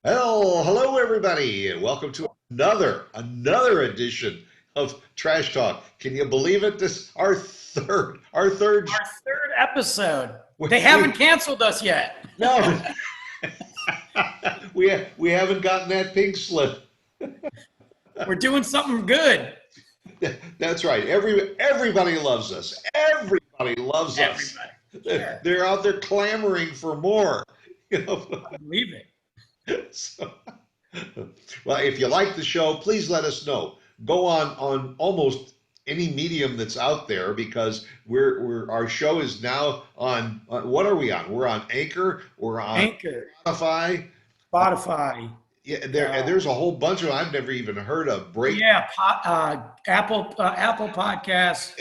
Well, hello everybody, and welcome to another edition of Trash Talk. Can you believe it? This our third. Our third episode. We, They haven't we canceled us yet. no, we haven't gotten that pink slip. We're doing something good. That's right. Everybody loves us. Everybody loves us. Everybody. Sure. They're out there clamoring for more. You know. I believe it. So, well, if you like the show, please let us know. Go on almost any medium that's out there because our show is now on. What are we on? We're on Anchor. We're on Anchor, Spotify. Spotify. Yeah, there's a whole bunch of I've never even heard of. Yeah, Apple Podcasts.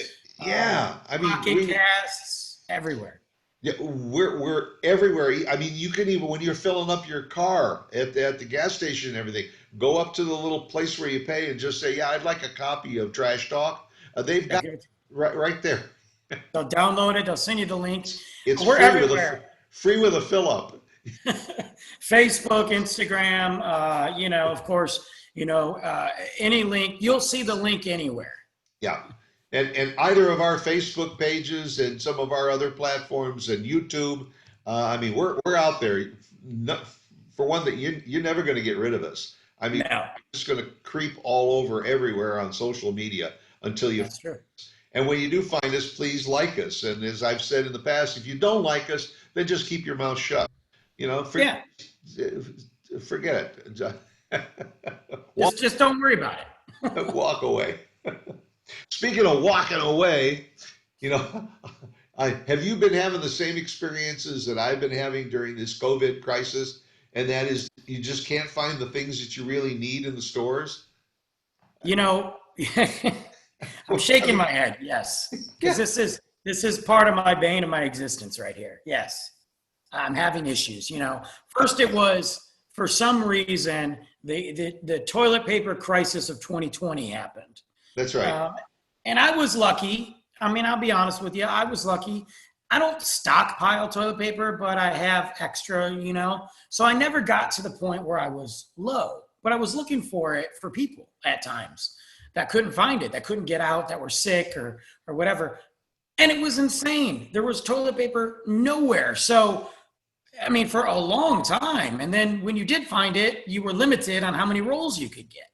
Yeah, I mean, Pocket Casts, everywhere. yeah, we're everywhere. I mean, you can even when you're filling up your car at the gas station and everything, go up to the little place where you pay and just say, "Yeah, I'd like a copy of Trash Talk." They've got it right there. They'll download it. They'll send you the link. It's We're free everywhere. free with a fill up. Facebook, Instagram, of course, any link, you'll see the link anywhere. Yeah. And either of our Facebook pages and some of our other platforms and YouTube, I mean, we're out there. For one, that you're never going to get rid of us. I mean, No. it's just going to creep all over everywhere on social media until you. That's true. And when you do find us, please like us. And as I've said in the past, if you don't like us, then just keep your mouth shut. Forget it. Just don't worry about it. Walk away. Speaking of walking away, have you been having the same experiences that I've been having during this COVID crisis? And that is, you just can't find the things that you really need in the stores? I'm shaking my head. Yes, because this is part of my bane of my existence right here. Yes, I'm having issues. First it was for some reason the toilet paper crisis of 2020 happened. That's right. And I was lucky. I mean, I'll be honest with you. I was lucky. I don't stockpile toilet paper, but I have extra. So I never got to the point where I was low, but I was looking for it for people at times that couldn't find it, that couldn't get out, that were sick or whatever. And it was insane. There was toilet paper nowhere. So, I mean, for a long time. And then when you did find it, you were limited on how many rolls you could get.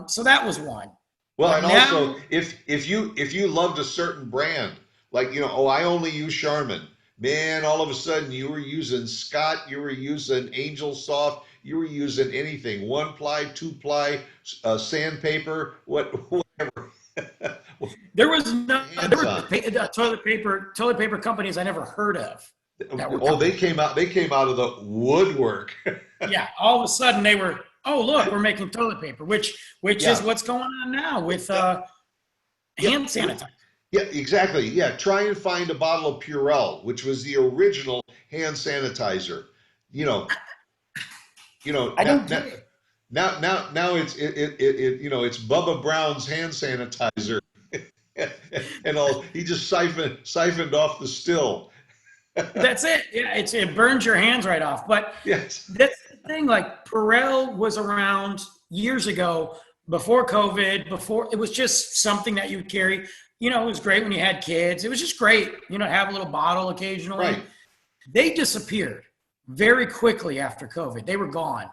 So that was one. Well, But and now, also if you loved a certain brand, like, I only use Charmin. Man, all of a sudden you were using Scott, you were using Angel Soft, you were using anything, 1-ply, 2-ply, sandpaper, whatever. there was no there Hands were on. toilet paper companies I never heard of that were Oh, coming. they came out of the woodwork. Yeah, all of a sudden they were, oh look, we're making toilet paper, which Yeah. is what's going on now with hand sanitizer. Yeah, exactly. Yeah, try and find a bottle of Purell, which was the original hand sanitizer. You know, I now, don't get it. now it's Bubba Brown's hand sanitizer, and all he just siphoned off the still. That's it. Yeah, it burns your hands right off. But Yes. that's the thing. Like Perel was around years ago, before COVID. Before it was just something that you would carry. It was great when you had kids. It was just great. Have a little bottle occasionally. Right. They disappeared very quickly after COVID. They were gone.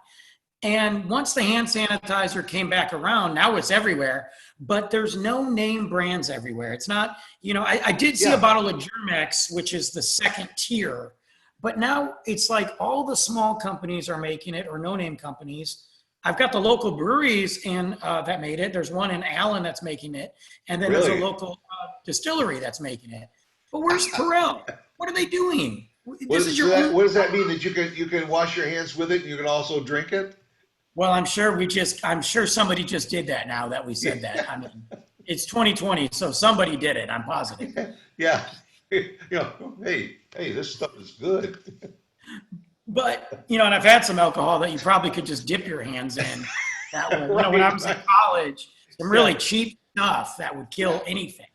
And once the hand sanitizer came back around, now it's everywhere, but there's no name brands everywhere. It's not, I did see a Yeah. bottle of Germex, which is the second tier, but now it's like all the small companies are making it, or no name companies. I've got the local breweries that made it. There's one in Allen that's making it. And then there's a Really? local distillery that's making it. But where's Perel? What are they doing? This is your own. What does that mean? That you can wash your hands with it and you can also drink it? Well, I'm sure somebody just did that now that we said that. I mean, it's 2020, so somebody did it. I'm positive. Yeah. Hey, this stuff is good. But, and I've had some alcohol that you probably could just dip your hands in that way. When I was in college, some really cheap stuff that would kill anything.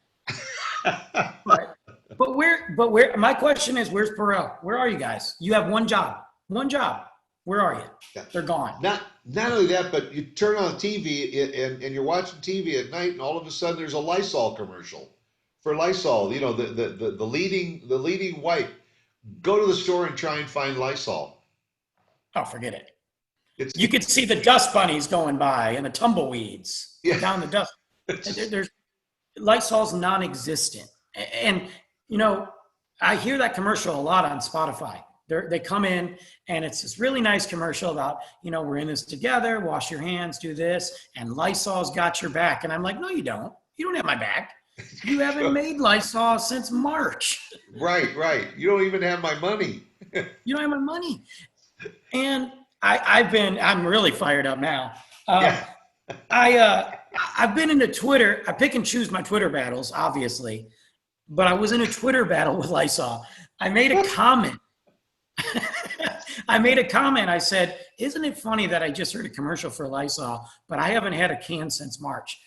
But where, my question is, where's Perel? Where are you guys? You have one job. Where are you? Yeah. They're gone. Not only that, but you turn on TV and you're watching TV at night, and all of a sudden there's a Lysol commercial for Lysol. You know, the leading wipe. Go to the store and try and find Lysol. Oh, forget it. It's You could see the dust bunnies going by and the tumbleweeds yeah. down the dust. There's Lysol's non-existent. And, you know, I hear that commercial a lot on Spotify. They come in and it's this really nice commercial about, you know, we're in this together, wash your hands, do this, and Lysol's got your back. And I'm like, no, you don't. You don't have my back. You haven't made Lysol since March. Right. You don't even have my money. You don't have my money. And I'm really fired up now. Yeah. I've been into Twitter. I pick and choose my Twitter battles, obviously, but I was in a Twitter battle with Lysol. I made a comment. I said, isn't it funny that I just heard a commercial for Lysol, but I haven't had a can since March?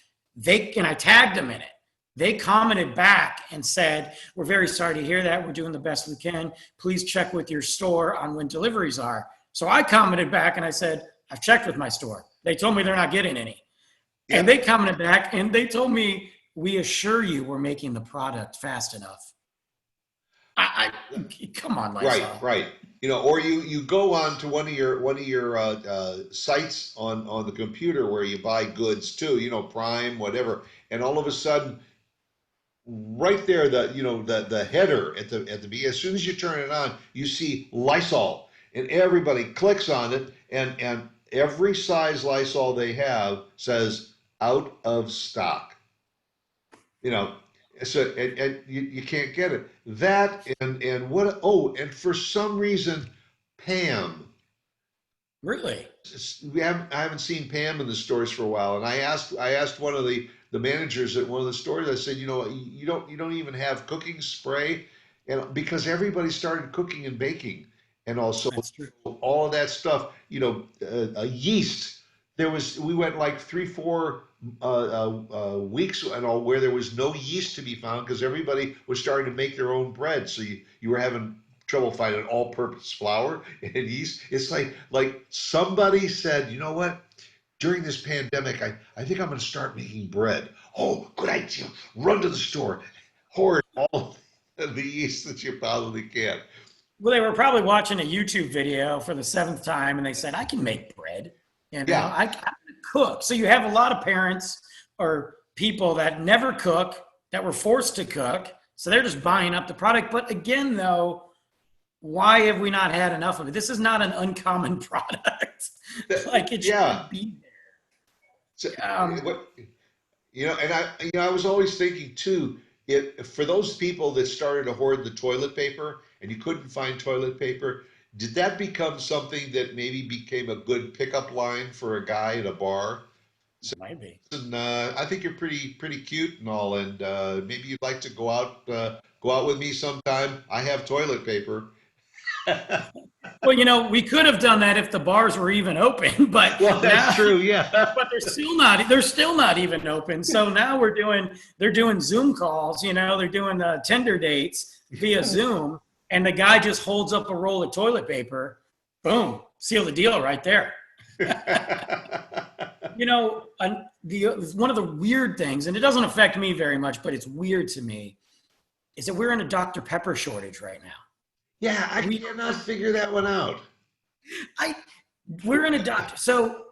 And I tagged them in it. They commented back and said, we're very sorry to hear that. We're doing the best we can. Please check with your store on when deliveries are. So I commented back and I said, I've checked with my store. They told me they're not getting any. Yeah. And they commented back and they told me, we assure you we're making the product fast enough. Come on, Lysol. Right. You know, or you go on to one of your sites on the computer where you buy goods too, you know, Prime, whatever, and all of a sudden, right there, the header at the B, as soon as you turn it on, you see Lysol, and everybody clicks on it, and every size Lysol they have says out of stock. You know. So and you can't get it. That and what? Oh, and for some reason, Pam. Really? I haven't seen Pam in the stores for a while, and I asked one of the managers at one of the stores. I said, you know, you don't even have cooking spray, and because everybody started cooking and baking, and also all of that stuff. You know, yeast. We went like 3-4 weeks and all where there was no yeast to be found because everybody was starting to make their own bread. So you were having trouble finding all-purpose flour and yeast. It's like somebody said, you know what? During this pandemic, I think I'm going to start making bread. Oh, good idea. Run to the store, hoard all of the yeast that you probably can. Well, they were probably watching a YouTube video for the 7th time, and they said, I can make bread. You know, yeah. I cook. So you have a lot of parents or people that never cook, that were forced to cook. So they're just buying up the product. But again, though, why have we not had enough of it? This is not an uncommon product. Like it should be there. So, you know, and I was always thinking too, for those people that started to hoard the toilet paper and you couldn't find toilet paper, did that become something that maybe became a good pickup line for a guy at a bar? So, might be. And, I think you're pretty cute and all, and maybe you'd like to go out with me sometime. I have toilet paper. Well, you know, we could have done that if the bars were even open, but well, that's true, yeah. But they're still not even open. So now they're doing Zoom calls. You know, they're doing Tinder dates via Zoom. And the guy just holds up a roll of toilet paper, boom, seal the deal right there. You know, one of the weird things, and it doesn't affect me very much, but it's weird to me, is that we're in a Dr. Pepper shortage right now. Yeah, I cannot figure that one out. We're in a doctor. So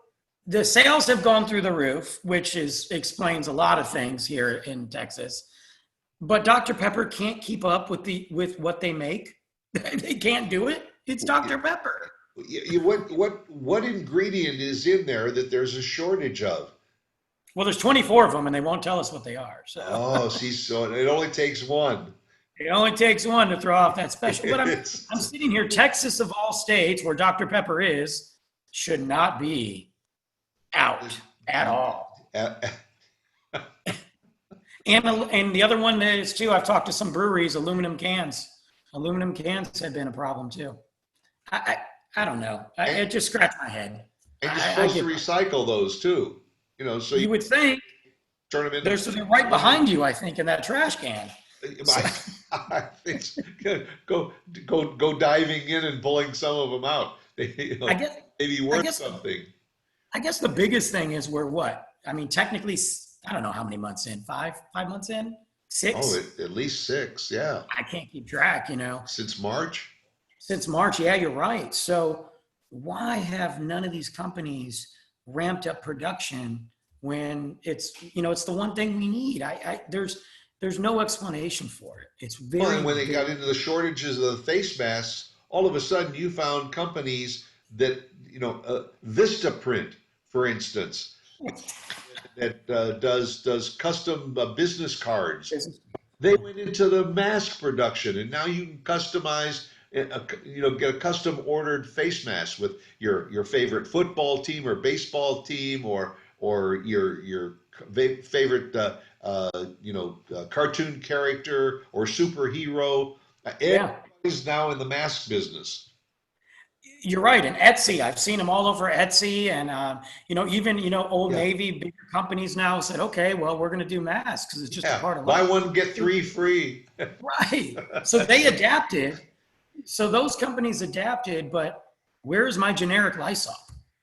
the sales have gone through the roof, which explains a lot of things here in Texas. But Dr. Pepper can't keep up with what they make. They can't do it. It's Dr. Pepper. What ingredient is in there that there's a shortage of? Well, there's 24 of them, and they won't tell us what they are. So. Oh, see, so it only takes one. It only takes one to throw off that special. But I'm sitting here, Texas of all states, where Dr. Pepper should not be out at all. And the other one is too, I've talked to some breweries, aluminum cans. Aluminum cans have been a problem too. I don't know. It just scratched my head. And you're supposed to recycle those too. You know, so you would think turn them into. They're right behind you, I think, in that trash can. I think go diving in and pulling some of them out. you I know, guess maybe I worth guess something. I guess the biggest thing is we're what? I mean, technically, I don't know how many months in. 5 months in, Oh, six. at least six, yeah, I can't keep track. since March. Since March. Yeah, you're right. So why have none of these companies ramped up production when it's the one thing we need? There's no explanation for it. It's Well, and very, when they very got into the shortages of the face masks, all of a sudden you found companies that, Vistaprint, for instance, that does custom business cards. business. They went into the mask production, and now you can customize, get a custom ordered face mask with your favorite football team or baseball team, or your favorite cartoon character or superhero. Yeah, Everybody's now in the mask business. you're right. And Etsy, I've seen them all over Etsy, and even Old Yeah, Navy, bigger companies now said, okay, well, we're going to do masks because it's just a yeah. part of Buy life. one get three free. Right. So they adapted. So those companies adapted, but where's my generic Lysol?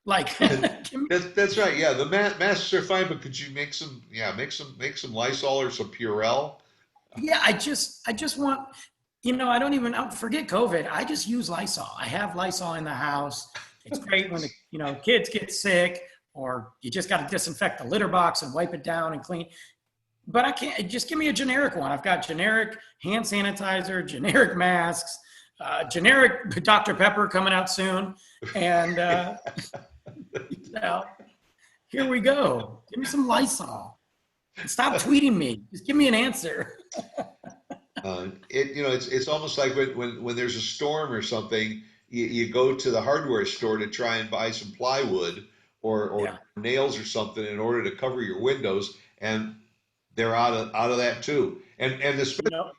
Like, give me, That's right. Yeah, the masks are fine, but could you make some? Yeah, make some Lysol or some Purell. yeah, I just want, I don't even forget COVID. I just use Lysol. I have Lysol in the house. It's great when the kids get sick, or you just got to disinfect the litter box and wipe it down and clean. But I can't just give me a generic one. I've got generic hand sanitizer, generic masks, generic Dr. Pepper coming out soon, and you know, here we go. Give me some Lysol. Stop tweeting me. Just give me an answer. It's almost like when there's a storm or something, you go to the hardware store to try and buy some plywood or Yeah. nails or something in order to cover your windows, and they're out of that too. And You know,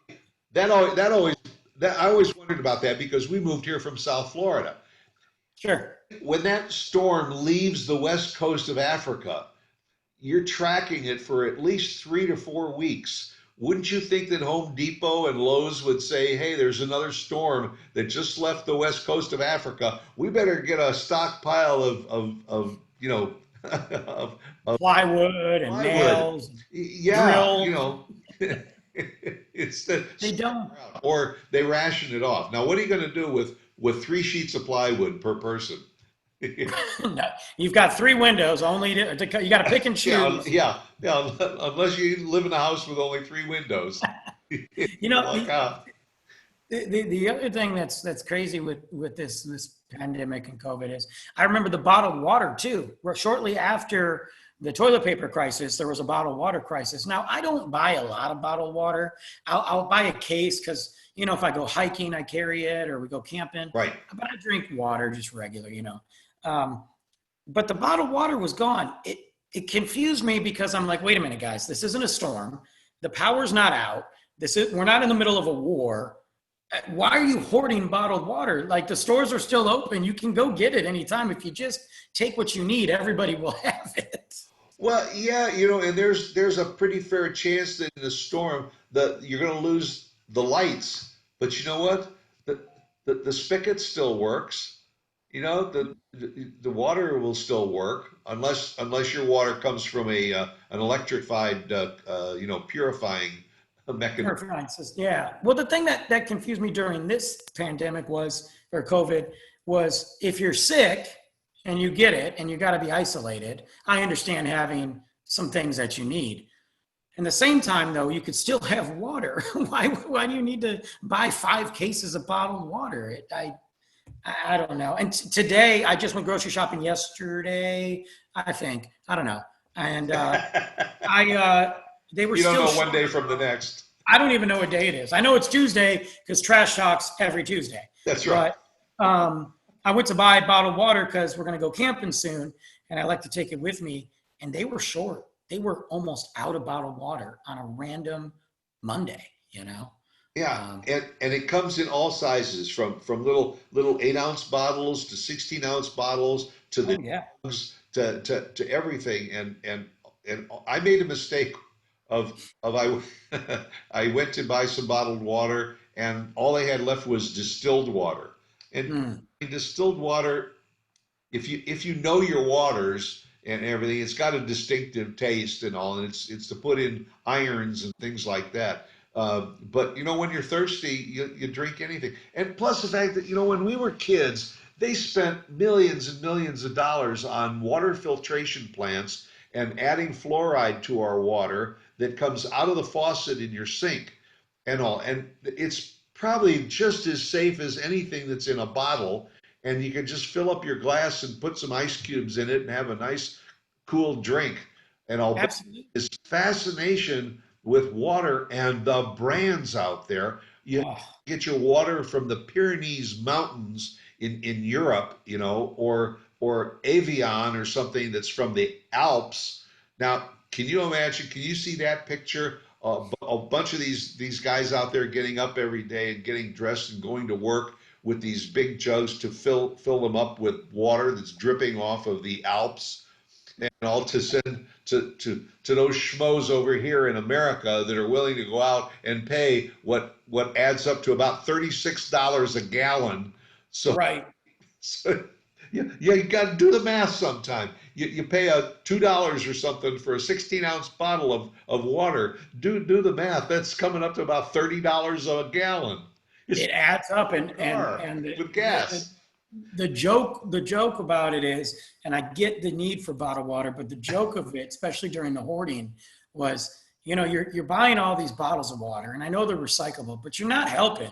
that always that I always wondered about that because we moved here from South Florida. sure. When that storm leaves the west coast of Africa, you're tracking it for at least 3 to 4 weeks. Wouldn't you think that Home Depot and Lowe's would say, hey, there's another storm that just left the west coast of Africa. We better get a stockpile of of, of Plywood and plywood. nails, Yeah, drills. it's the They don't. or they ration it off. Now, what are you going to do with 3 sheets of plywood per person? No, you've got three windows. Only you got to pick and Yeah, choose. yeah, yeah. Unless you live in a house with only 3 windows, You know, luck out. the other thing that's crazy with this pandemic and COVID is I remember the bottled water too. Where shortly after the toilet paper crisis, there was a bottled water crisis. Now I don't buy a lot of bottled water. I'll buy a case because if I go hiking, I carry it, or we go camping. Right. But I drink water just regular. Um, but the bottled water was gone. It confused me because I'm like, wait a minute, guys, this isn't a storm. The power's not out. We're not in the middle of a war. Why are you hoarding bottled water? Like the stores are still open. You can go get it anytime. If you just take what you need, everybody will have it. Well, yeah, and there's a pretty fair chance that in a storm that you're going to lose the lights. But you know what? The spigot still works. The water will still work unless your water comes from an electrified purifying mechanism. Yeah. Well, the thing that confused me during this pandemic or COVID was if you're sick and you get it and you got to be isolated, I understand having some things that you need. At the same time, though, you could still have water. Why do you need to buy 5 cases of bottled water? I don't know. And today, I just went grocery shopping yesterday, I think. I don't know. And they were You don't still know one short. day from the next. I don't even know what day it is. I know it's Tuesday because trash talks every Tuesday. That's right. But I went to buy bottled water because we're going to go camping soon, and I like to take it with me. And they were short. They were almost out of bottled water on a random Monday. Yeah, Um, and it comes in all sizes, from little 8 ounce bottles to 16 ounce bottles to the oh, yeah. jugs to everything. And I made a mistake of I I went to buy some bottled water, and all I had left was distilled water. And Mm, distilled water, if you know your waters and everything, it's got a distinctive taste and all, and it's to put in irons and things like that. But when you're thirsty, you drink anything. And plus the fact that when we were kids, they spent millions and millions of dollars on water filtration plants and adding fluoride to our water that comes out of the faucet in your sink and all. And it's probably just as safe as anything that's in a bottle, and you can just fill up your glass and put some ice cubes in it and have a nice cool drink. And all. But absolutely. this fascination with water and the brands out there. You Oh, get your water from the Pyrenees Mountains in Europe, or Avion or something that's from the Alps. Now, can you imagine? Can you see that picture? A bunch of these guys out there getting up every day and getting dressed and going to work with these big jugs to fill them up with water that's dripping off of the Alps, and all to send to those schmoes over here in America that are willing to go out and pay what adds up to about $36 a gallon. So, right. so you got to do the math sometime. You pay $2 or something for a 16-ounce bottle of water. Do the math. That's coming up to about $30 a gallon. It's It adds up, and a car with gas. the joke about it is, and I get the need for bottled water, but the joke of it, especially during the hoarding, was you're buying all these bottles of water, and I know they're recyclable, but you're not helping.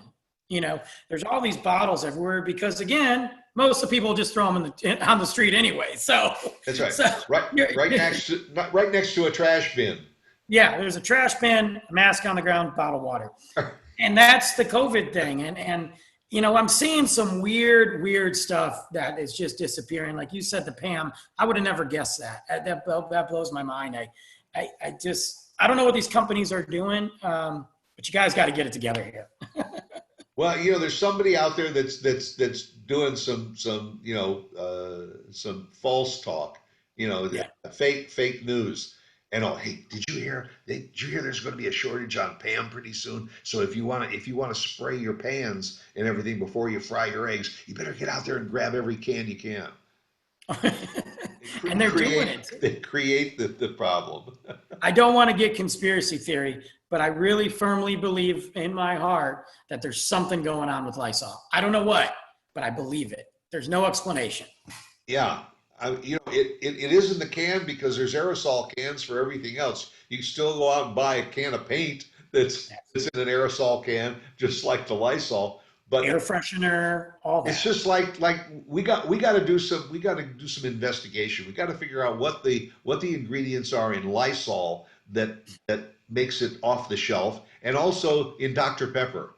There's all these bottles everywhere because, again, most of the people just throw them on the street anyway. So That's right. so Right, right next to a trash bin. yeah, there's a trash bin, a mask on the ground, bottled water. And that's the COVID thing. And I'm seeing some weird stuff that is just disappearing. Like you said, the Pam, I would have never guessed that. That blows my mind. I don't know what these companies are doing, but you guys got to get it together here. Well, there's somebody out there that's doing some false talk, Yeah. fake news. And hey, did you hear? Did you hear? There's going to be a shortage on Pam pretty soon. So if you want to spray your pans and everything before you fry your eggs, you better get out there and grab every can you can. And they're doing Create it. they create the problem. I don't want to get conspiracy theory, but I really firmly believe in my heart that there's something going on with Lysol. I don't know what, but I believe it. There's no explanation. Yeah, it is in the can because there's aerosol cans for everything else. You can still go out and buy a can of paint that's in an aerosol can, just like the Lysol. But Air freshener, all it's that. just like we got to do some investigation. We got to figure out what the ingredients are in Lysol that makes it off the shelf, and also in Dr. Pepper.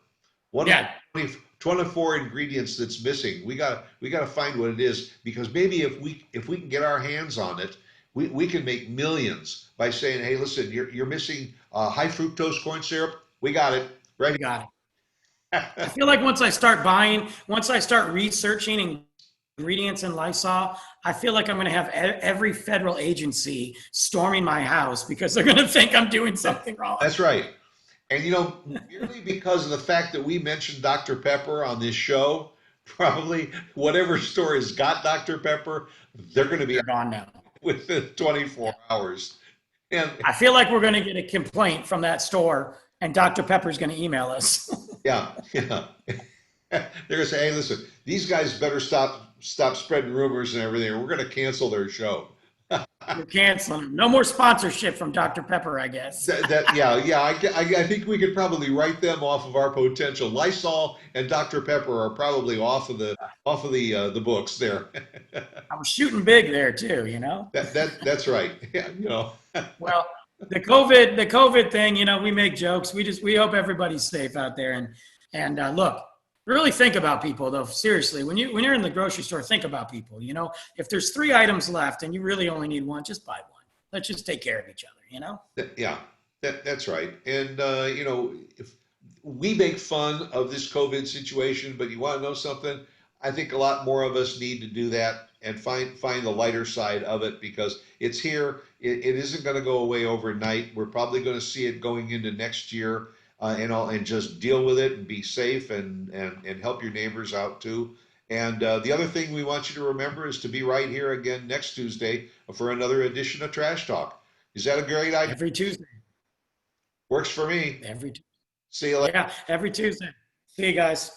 What are Yeah, the 24 ingredients that's missing? We got to find what it is, because maybe if we can get our hands on it, we can make millions by saying, hey, listen, you're missing high fructose corn syrup. We got it we right got it. I here. feel like once I start researching ingredients in Lysol, I feel like I'm going to have every federal agency storming my house because they're going to think I'm doing something wrong. That's right. And merely because of the fact that we mentioned Dr. Pepper on this show, probably whatever store has got Dr. Pepper, they're going to be They're out gone now. within 24 hours. And I feel like we're going to get a complaint from that store, and Dr. Pepper's going to email us. yeah, yeah. They're going to say, hey, listen, these guys better stop spreading rumors and everything, or we're going to cancel their show. We're canceling. No more sponsorship from Dr. Pepper, I guess. Yeah. I think we could probably write them off of our potential. Lysol and Dr. Pepper are probably off of the books there. I was shooting big there too. That's right. Yeah, Well, the COVID thing, we make jokes. We hope everybody's safe out there. And look, really think about people though. Seriously, when you're in the grocery store, think about people. If there's 3 items left and you really only need one, just buy one. Let's just take care of each other. Yeah, that's right. And if we make fun of this COVID situation, but you want to know something? I think a lot more of us need to do that and find the lighter side of it, because it's here. It isn't going to go away overnight. We're probably going to see it going into next year, and just deal with it and be safe and help your neighbors out too. And the other thing we want you to remember is to be right here again next Tuesday for another edition of Trash Talk. Is that a great idea? Every Tuesday. Works for me. Every See you later. Yeah, every Tuesday. See you guys.